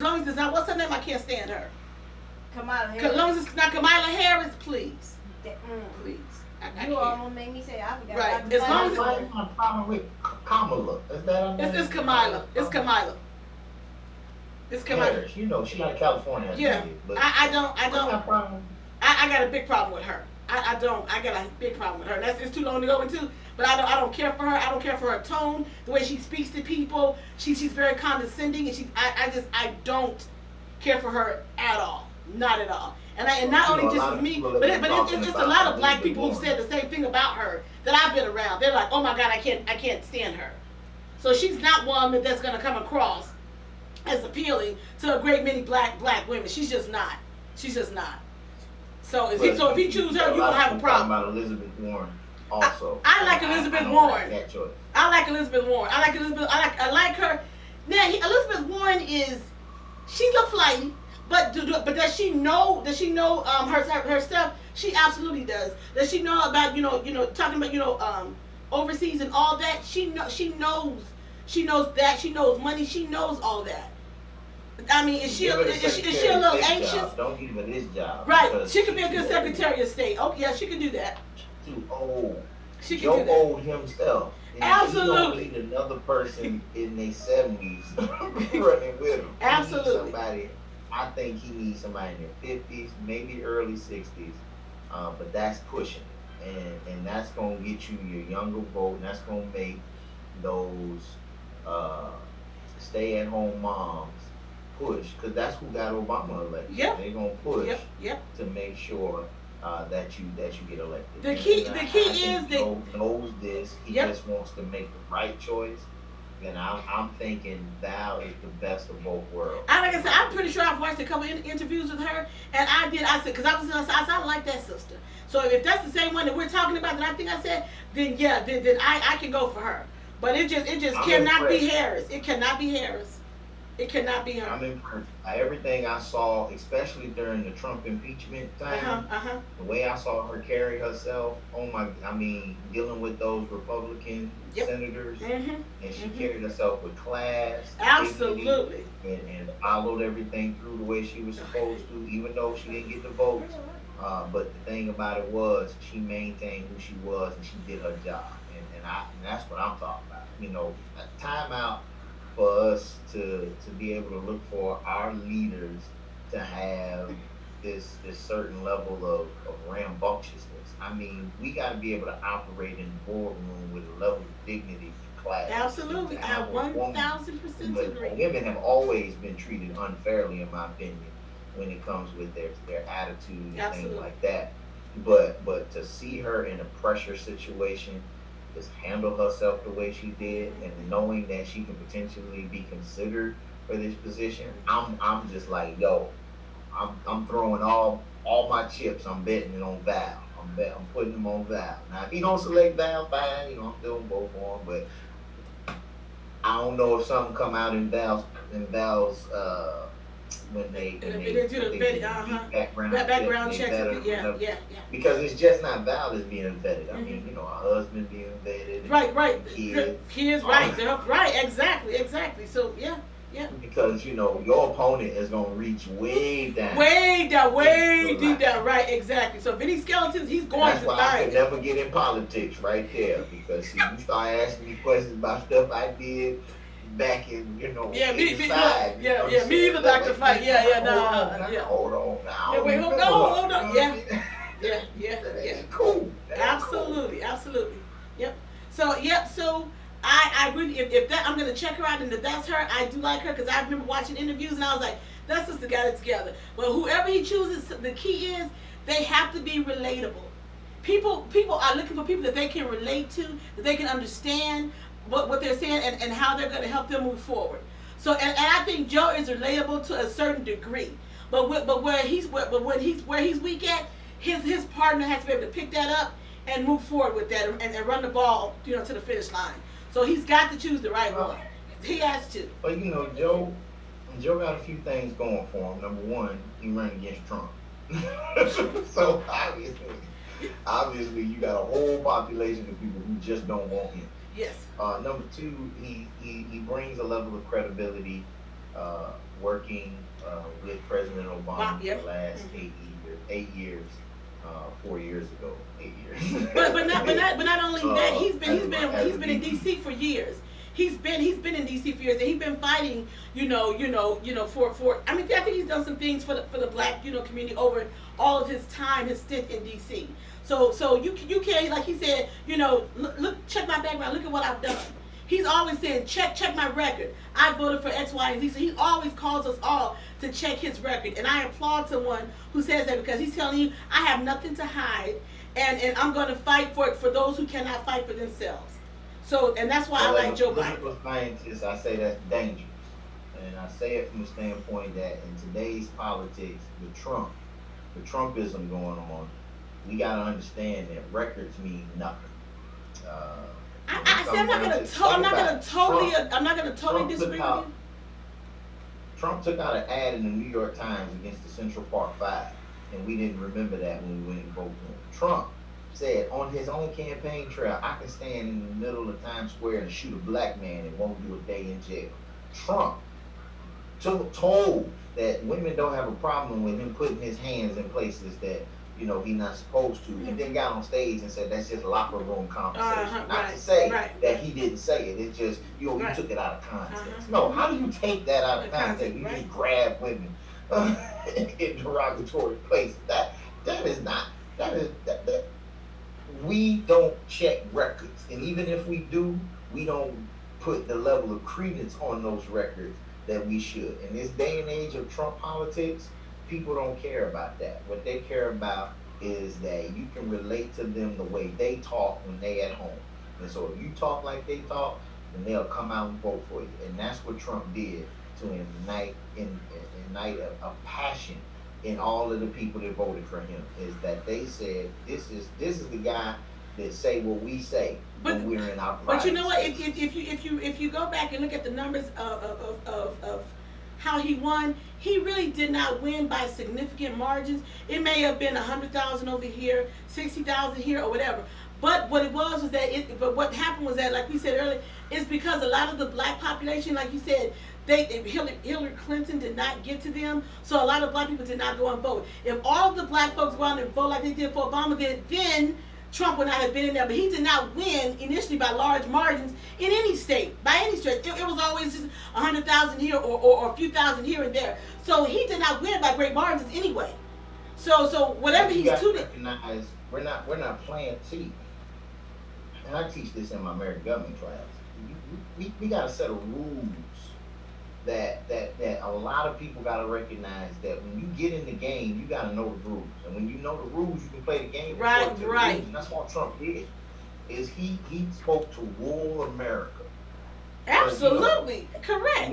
As long as it's not, what's her name? I can't stand her. Kamala As long Harris. as it's not Kamala Harris, please. Mm. Please. I You can't. almost made me say I forgot Right. about As the long as Why is my problem with Kamala? Is that her name? it's Kamala. It's Kamala. It's Kamala. Harris. You know, she out of California, I Yeah. believe. But I don't. I what's don't. my problem? I got a big problem with her. I don't. I got a big problem with her. That's it's too long to go into. But I don't care for her. I don't care for her tone, the way she speaks to people. She's very condescending, and I don't care for her at all. Not at all. And not You only know, a just lot with of me, people but have been it's talking just a about lot of black Elizabeth people who've Warren. said the same thing about her that I've been around. They're like, oh my God, I can't stand her. So she's not one that's gonna come across as appealing to a great many black women. She's just not. She's just not. So if he chooses her, you're gonna have a problem. About Elizabeth Warren also. I like Elizabeth I don't Warren. like that choice. I like Elizabeth Warren. I like her. Now Elizabeth Warren she's a flighty, but does she know her stuff? She absolutely does. Does she know about talking about overseas and all that? She knows that. She knows money. She knows all that. I mean, is she a little anxious? Job. Don't give her this job. Right. She could be a good Secretary of State. Oh yeah, she could do that. Too old. She could Joe do that. old himself. And Absolutely. He don't need another person in their 70s running with him. Absolutely. He needs somebody. I think he needs somebody in their 50s, maybe early 60s. But that's pushing it. And that's going to get you your younger vote. And that's going to make those stay-at-home moms push. Because that's who got Obama elected. Yep. They're going to push Yep. to make sure that you get elected. The key And is that Joe knows this. He Yep. just wants to make the right choice. And I'm thinking Val is the best of both worlds. like I said, I'm pretty sure I've watched a couple interviews with her, and I said, because I said, I like that sister. So if that's the same one that we're talking about, that I think I said, then yeah, then I can go for her. But it just I'm cannot be impressed. Harris. It cannot be Harris. It cannot be her. I'm impressed by everything I saw, especially during the Trump impeachment time. The way I saw her carry herself, dealing with those Republican Yep. senators, Mhm. and she carried herself with class, Absolutely. dignity, and followed everything through the way she was supposed to, even though she didn't get the votes. But the thing about it was, she maintained who she was, and she did her job, and that's what I'm talking about. A timeout for us to be able to look for our leaders to have this certain level of rambunctiousness. I mean, we got to be able to operate in the boardroom with a level of dignity and class. Absolutely. I 1,000% But agree. women have always been treated unfairly, in my opinion, when it comes with their attitude and Absolutely. things like that. But to see her in a pressure situation, just handle herself the way she did, and knowing that she can potentially be considered for this position, I'm just like, yo, I'm throwing all my chips. I'm betting it on Val. I'm putting them on Val. Now, if he don't select Val, fine. I'm doing both for him. But I don't know if something come out in Val's when they do the background checks. Yeah. Because it's just not Val that's being vetted. I mean, her husband being vetted. Right. Kids. Right. Exactly. So yeah. Because your opponent is gonna reach way down. Way deep down. Right. Exactly. So if any skeletons, he's going That's to why I find could it. never get in politics right there. Because see, you start asking me questions about stuff I did back in, Yeah, me inside. me either, Dr. Fight. Yeah. Hold on now. Yeah, wait, hold on. Yeah. Cool. Absolutely. Yep. So I agree. If that, I'm gonna check her out, and if that's her, I do like her because I remember watching interviews and I was like, that's just the guy that's together. But whoever he chooses, the key is they have to be relatable. People are looking for people that they can relate to, that they can understand what they're saying and how they're going to help them move forward. So and I think Joe is relatable to a certain degree, but where he's weak at, his partner has to be able to pick that up and move forward with that and run the ball to the finish line. So he's got to choose the right one. He has to. But Joe got a few things going for him. Number one, he ran against Trump. So obviously you got a whole population of people who just don't want him. Yes. Number two, he brings a level of credibility working with President Obama Yep. for the last 8 years, 4 years ago, 8 years. But not only that, he's been as a in VP. DC for years. He's been in DC for years, and he's been fighting, for. I mean, I think he's done some things for the black, community over all of his time, his stint in DC. So you can't, like he said, look, check my background, look at what I've done. He's always saying, check my record. I voted for X, Y, and Z. So he always calls us all to check his record. And I applaud someone who says that, because he's telling you, I have nothing to hide, and I'm going to fight for those who cannot fight for themselves. So, and that's why I like Joe Biden. Political scientist, I say that's dangerous. And I say it from the standpoint that in today's politics, the Trumpism going on, we got to understand that records mean nothing. I'm not gonna totally disagree with you. Trump took out an ad in the New York Times against the Central Park Five, and we didn't remember that when we went and voted for him. Trump said on his own campaign trail, I can stand in the middle of Times Square and shoot a black man and won't do a day in jail. Trump told that women don't have a problem with him putting his hands in places that he's not supposed to, and then got on stage and said that's just locker room conversation. Not to say that he didn't say it. It's just you took it out of context. No, how do you take that out of context? You just grab women in derogatory places. That is not. We don't check records, and even if we do, we don't put the level of credence on those records that we should. In this day and age of Trump politics, people don't care about that. What they care about is that you can relate to them the way they talk when they at home. And so if you talk like they talk, then they'll come out and vote for you. And that's what Trump did to ignite a passion in all of the people that voted for him, is that they said, this is the guy that say what we say when we're in our private. But you know what? If you go back and look at the numbers of how he won, he really did not win by significant margins. It may have been 100,000 over here, 60,000 here, or whatever. But what it was that but what happened was that, like we said earlier, it's because a lot of the black population, like you said, Hillary Clinton did not get to them, so a lot of black people did not go and vote. If all of the black folks go out and vote like they did for Obama, then Trump would not have been in there. But he did not win initially by large margins in any state, by any stretch. It was always just 100,000 here or a few thousand here and there. So he did not win by great margins anyway. So whatever he's tooting. We're not playing. See, and I teach this in my American government class. We got a set of rules that a lot of people got to recognize, that when you get in the game, you got to know the rules, and when you know the rules, you can play the game. Right. And that's what Trump did. Is he spoke to rural America. Absolutely correct.